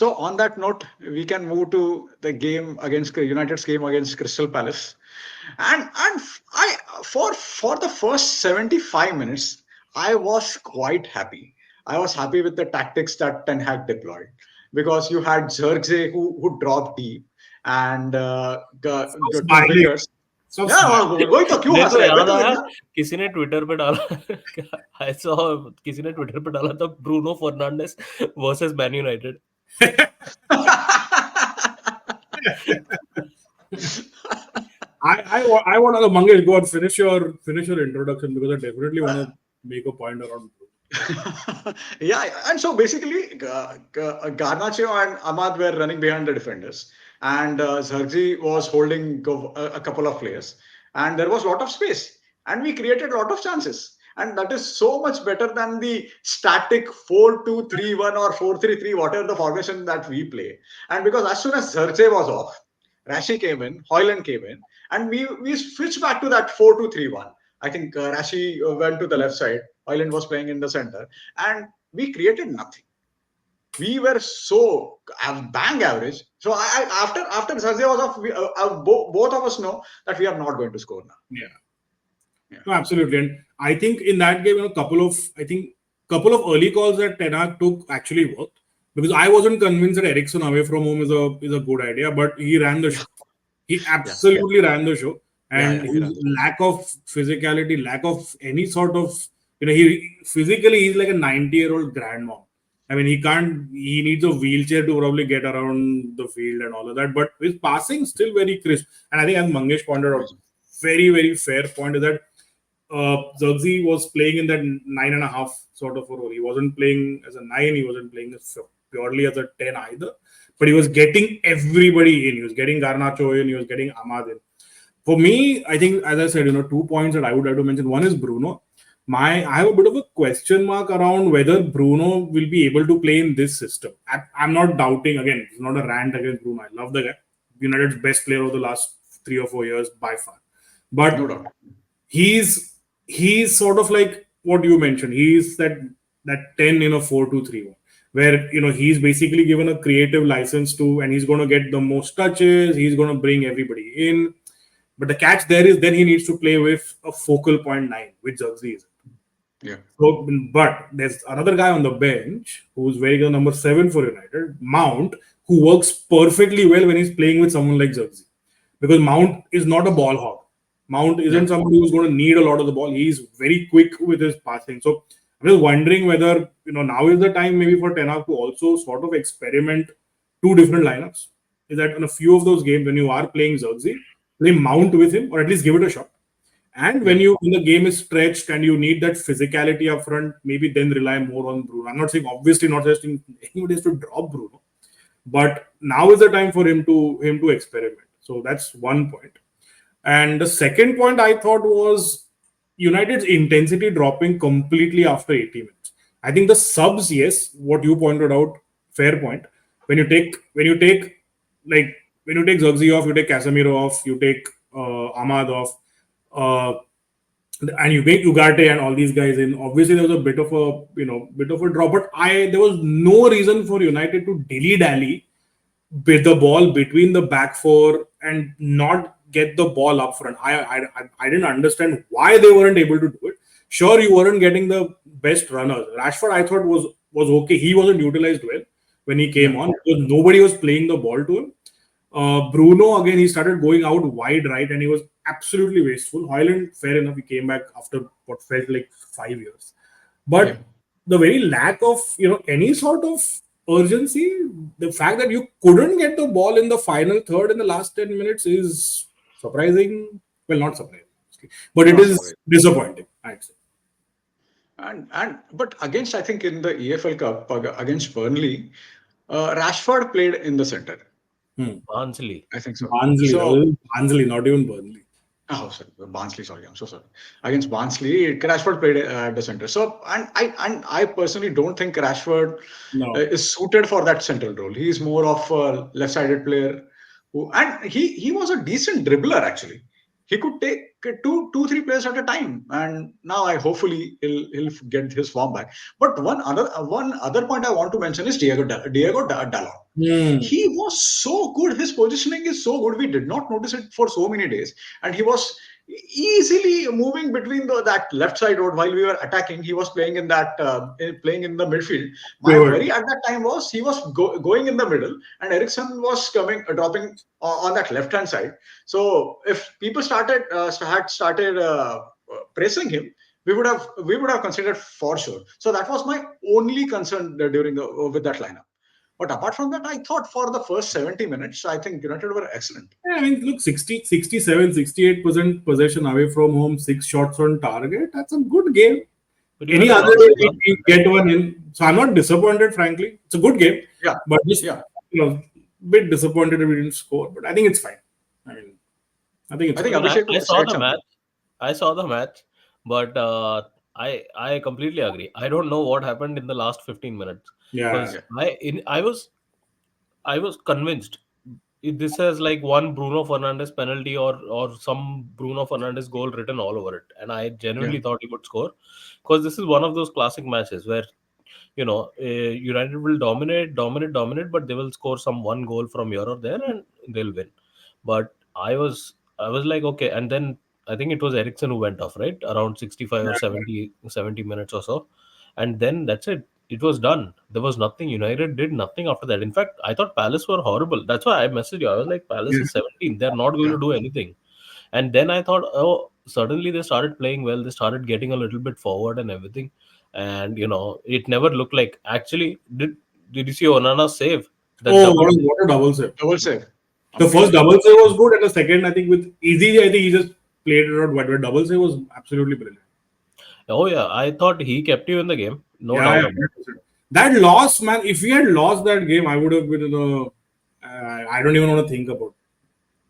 So on that note, we can move to the game against United's game against Crystal Palace, and I for the first 75 minutes, I was quite happy. I was happy with the tactics that Ten Hag deployed because you had Zirkzee who dropped deep and Stop to smiling. Vickers. Stop Yeah, smiling. वही तो क्यों मेरे हंस को रहे हैं? याद better आया देखना. किसी ने ट्विटर पे डाला आई सॉ किसी ने ट्विटर पे डाला था Bruno Fernandes versus Man United I want to Mangesh, go and finish your introduction because I definitely want to make a point around. Yeah, and so basically, Garnacho and Ahmad were running behind the defenders, and Zirkzee was holding a couple of players, and there was a lot of space, and we created a lot of chances. And that is so much better than the static 4-2-3-1 or 4-3-3, whatever the formation that we play. And because as soon as Zirkzee was off, Rashi came in, Hoyland came in, and we switched back to that 4-2-3-1. I think Rashi went to the left side, Ireland was playing in the center, and we created nothing. We were so bang average. So after Zirkzee was off, both of us know that we are not going to score now. Yeah. No, absolutely. And I think in that game, couple of early calls that Ten Hag took actually worked because I wasn't convinced that Eriksen away from home is a good idea, but he ran the show. He absolutely ran the show. And his lack of physicality, lack of any sort of, he's like a 90-year-old grandmom. I mean, he needs a wheelchair to probably get around the field and all of that. But his passing still very crisp. And I think as Mangesh pointed out, very, very fair point is that Zirkzee was playing in that 9.5 sort of a role. He wasn't playing as a 9, he wasn't playing purely as a 10 either. But he was getting everybody in. He was getting Garnacho in, he was getting Ahmad in. For me, I think, as I said, 2 points that I would like to mention. One is Bruno. I have a bit of a question mark around whether Bruno will be able to play in this system. I'm not doubting, again, it's not a rant against Bruno. I love the guy. United's best player of the last 3 or 4 years by far. But no doubt. He's sort of like what you mentioned. He's that 10 in a 4-2-3-1, where he's basically given a creative license to, and he's going to get the most touches. He's going to bring everybody in. But the catch there is then he needs to play with a focal point 9, which Zirkzee is. Yeah. So, but there's another guy on the bench who's wearing the number 7 for United, Mount, who works perfectly well when he's playing with someone like Zirkzee, because Mount is not a ball hog. Mount isn't somebody who's going to need a lot of the ball. He's very quick with his passing. So I'm just wondering whether now is the time maybe for Ten Hag to also sort of experiment 2 different lineups. Is that in a few of those games when you are playing Zirkzee, play Mount with him or at least give it a shot. And when the game is stretched and you need that physicality up front, maybe then rely more on Bruno. I'm not saying, obviously not suggesting anybody has to drop Bruno, but now is the time for him to experiment. So that's one point. And the second point I thought was United's intensity dropping completely after 80 minutes. I think the subs, yes, what you pointed out, fair point. When you take Zirkzee off, you take Casemiro off, you take Ahmad off, and you make Ugarte and all these guys in. Obviously, there was a bit of a drop, but there was no reason for United to dilly-dally with the ball between the back four and not get the ball up front. I didn't understand why they weren't able to do it. Sure, you weren't getting the best runners. Rashford, I thought, was okay. He wasn't utilized well when he came on because nobody was playing the ball to him. Bruno, again, he started going out wide right and he was absolutely wasteful. Hoyland, fair enough, he came back after what felt like 5 years. But the very lack of any sort of urgency, the fact that you couldn't get the ball in the final third in the last 10 minutes is surprising. Well, not surprising, but it is disappointing, I'd say. But against, I think in the EFL Cup against Burnley, Rashford played in the center. Barnsley. I think so. Barnsley, not even Burnley. Oh, sorry, Barnsley. Sorry, I'm so sorry. Against Barnsley, Rashford played at the center. So, and I personally don't think Rashford is suited for that central role. He's more of a left-sided player, and he was a decent dribbler actually. he could take two, three players at a time. And now hopefully he'll get his form back. But one other point I want to mention is Diego Dalot. He was so good. His positioning is so good. We did not notice it for so many days, and he was easily moving between that left side road while we were attacking. He was playing in playing in the midfield. My worry at that time was he was going in the middle, and Eriksson was dropping on that left hand side. So if people had started pressing him, we would have considered for sure. So that was my only concern with that lineup. But apart from that, I thought for the first 70 minutes, I think United were excellent. Yeah, I mean, look, 68% possession away from home, 6 shots on target. That's a good game. Any other day, we get one in. So I'm not disappointed, frankly. It's a good game. Yeah. But just, bit disappointed if we didn't score. But I think it's fine. I think it's fine. I saw the match, but I completely agree. I don't know what happened in the last 15 minutes. Yeah. I was convinced this has like one Bruno Fernandes penalty or some Bruno Fernandes goal written all over it, and I genuinely thought he would score, because this is one of those classic matches where United will dominate, but they will score some one goal from here or there and they'll win. But I was like, okay, and then I think it was Eriksson who went off, right, around 65 or 70 minutes or so, and then that's it. It was done. There was nothing. United did nothing after that. In fact, I thought Palace were horrible. That's why I messaged you. I was like, Palace is 17. They're not going to do anything. And then I thought, oh, suddenly they started playing well. They started getting a little bit forward and everything. And, it never looked like... Actually, did you see Onana's save? What a double save. Double save. The first double save was good, and the second, I think, with easy, I think he just played it out. But double save was absolutely brilliant. Oh, yeah. I thought he kept you in the game. No doubt about it. That loss, man, if we had lost that game, I would have been I don't even want to think about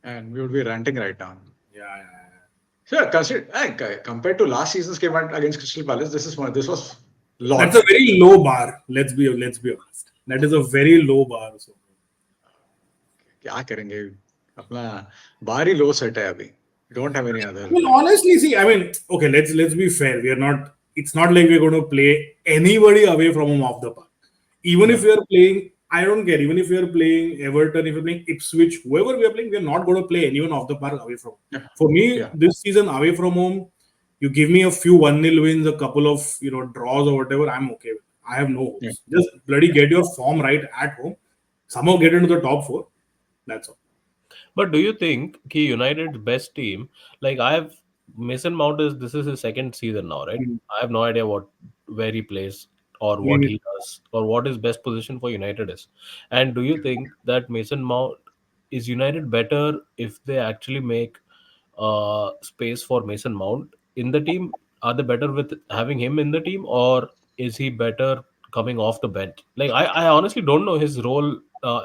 it. And we would be ranting right now. Yeah. Sure, compared to last season's game against Crystal Palace, this was low. That's a very low bar. Let's be honest. That is a very low bar. So. क्या करेंगे? अपना bar ही low set है अभी. We don't have any other. Well, honestly, see, I mean, okay, let's be fair. We are not. It's not like we're going to play anybody away from home off the park. Even if we are playing, I don't care. Even if we are playing Everton, if we're playing Ipswich, whoever we are playing, we are not going to play anyone off the park away from home. For me, this season away from home, you give me a few 1-0 wins, a couple of draws or whatever, I'm okay with. I have no hopes. Just bloody get your form right at home. Somehow get into the top 4. That's all. But do you think United's best team, like Mason Mount this is his second season now, right? I have no idea where he plays or what he does or what his best position for United is. And do you think that Mason Mount is United better if they actually make space for Mason Mount in the team? Are they better with having him in the team, or is he better coming off the bench? Like I honestly don't know his role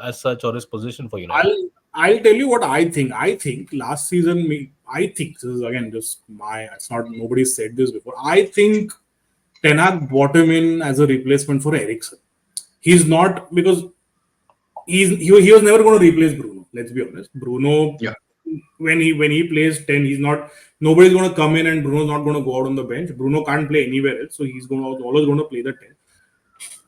as such or his position for United. I'll tell you what I think. I think last season, this is again just it's not, nobody said this before. I think Ten Hag brought him in as a replacement for Eriksson. He's not, because he was never going to replace Bruno. Let's be honest. Bruno, when he plays 10, nobody's going to come in and Bruno's not going to go out on the bench. Bruno can't play anywhere else, so he's always going to play the 10.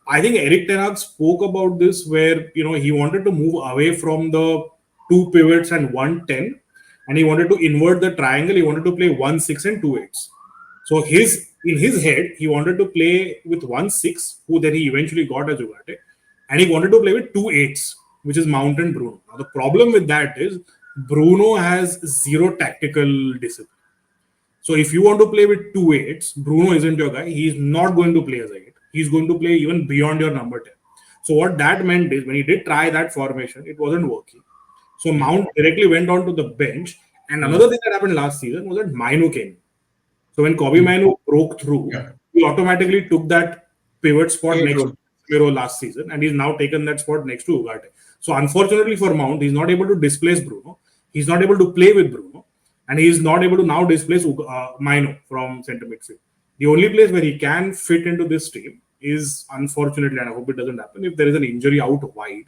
I think Erik Ten Hag spoke about this where he wanted to move away from the 2 pivots and 1-10, and he wanted to invert the triangle. He wanted to play 1-6 and 2-8s. So in his head, he wanted to play with 1-6, who then he eventually got as Ugarte, and he wanted to play with 2 8s, which is Mount and Bruno. Now the problem with that is Bruno has zero tactical discipline. So if you want to play with 2 8s, Bruno isn't your guy. He's not going to play as a 8. He's going to play even beyond your number 10. So what that meant is when he did try that formation, it wasn't working. So Mount directly went on to the bench. And another thing that happened last season was that Mainu came. So when Kobe Mainu broke through, he automatically took that pivot spot next to Miro last season, and he's now taken that spot next to Ugarte. So unfortunately for Mount, he's not able to displace Bruno. He's not able to play with Bruno, and he's not able to now displace Mainu from centre midfield. The only place where he can fit into this team is, unfortunately, and I hope it doesn't happen, if there is an injury out wide,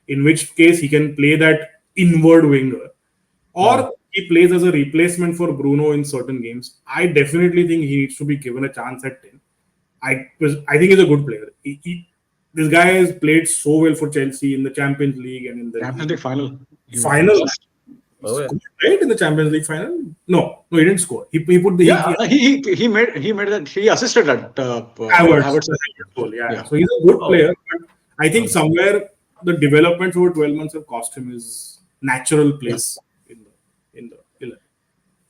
in which case he can play that inward winger. Or he plays as a replacement for Bruno in certain games. I definitely think he needs to be given a chance at 10. I think he's a good player. This guy has played so well for Chelsea in the Champions League and in the Champions League final. He final. was- He Oh, yeah. scored, right, in the Champions League final? No, he didn't score. He put the Yeah, he made that, he assisted that Havertz Havertz. goal. Yeah. Yeah. So he's a good Oh. player, but I think Okay. somewhere the developments over 12 months have cost him his natural place in the 11.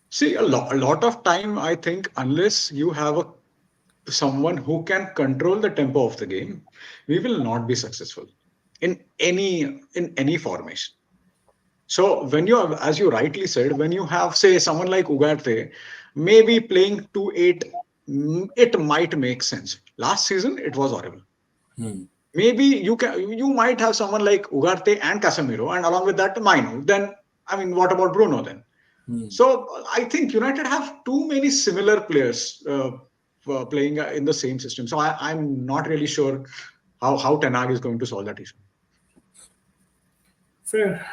See, a lot of time, I think, unless you have someone who can control the tempo of the game, we will not be successful in any formation. So when you have, as you rightly said, when you have, say, someone like Ugarte, maybe playing 2-8, it might make sense. Last season, it was horrible. Maybe you might have someone like Ugarte and Casemiro, and along with that, Mainu. Then, I mean, what about Bruno then? So I think United have too many similar players playing in the same system. So I'm not really sure how Ten Hag is going to solve that issue. Fair.